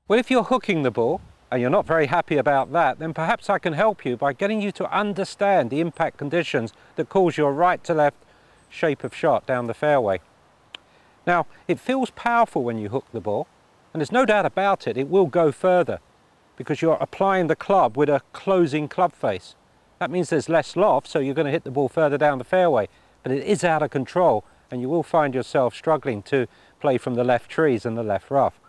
Well, if you're hooking the ball and you're not very happy about that, then perhaps I can help you by getting you to understand the impact conditions that cause your right to left shape of shot down the fairway. Now, it feels powerful when you hook the ball, and there's no doubt about it, it will go further because you're applying the club with a closing club face. That means there's less loft, so you're going to hit the ball further down the fairway, but it is out of control and you will find yourself struggling to play from the left trees and the left rough.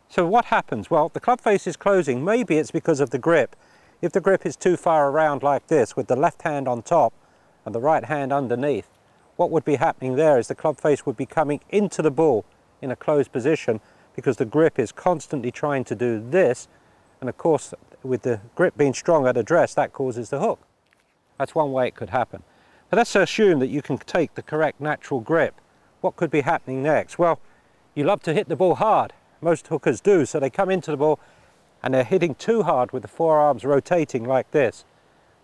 So what happens? Well, the club face is closing. Maybe it's because of the grip. If the grip is too far around like this with the left hand on top and the right hand underneath, what would be happening there is the club face would be coming into the ball in a closed position because the grip is constantly trying to do this, and of course with the grip being strong at address, that causes the hook. That's one way it could happen. But let's assume that you can take the correct natural grip. What could be happening next? Well, you love to hit the ball hard. Most hookers do, so they come into the ball and they're hitting too hard with the forearms rotating like this,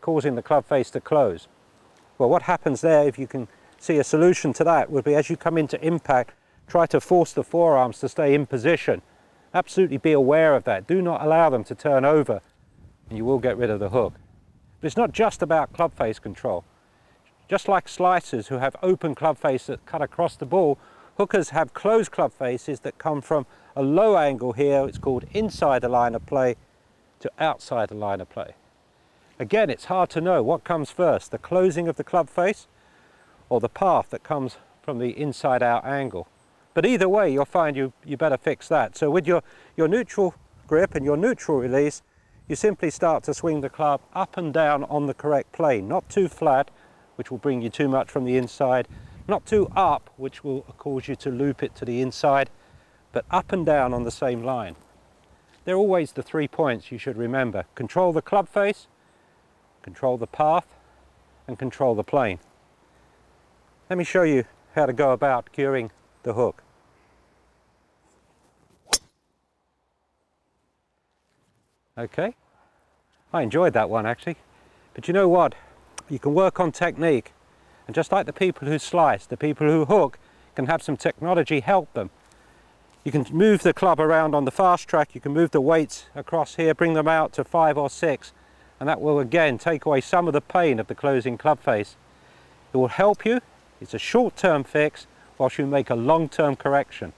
causing the club face to close. Well, what happens there, if you can see a solution to that, would be as you come into impact, try to force the forearms to stay in position. Absolutely be aware of that. Do not allow them to turn over and you will get rid of the hook. But it's not just about club face control. Just like slicers who have open club face that cut across the ball, hookers have closed club faces that come from a low angle here, it's called inside the line of play, to outside the line of play. Again, it's hard to know what comes first, the closing of the club face or the path that comes from the inside out angle. But either way, you'll find you better fix that. So with your neutral grip and your neutral release, you simply start to swing the club up and down on the correct plane, not too flat, which will bring you too much from the inside, not too up, which will cause you to loop it to the inside, but up and down on the same line. They're always the 3 points you should remember. Control the club face, control the path, and control the plane. Let me show you how to go about curing the hook. Okay, I enjoyed that one actually, but you know what? You can work on technique, and just like the people who slice, the people who hook can have some technology help them. You can move the club around on the fast track, you can move the weights across here, bring them out to 5 or 6, and that will again take away some of the pain of the closing club face. It will help you, it's a short-term fix, whilst you make a long-term correction.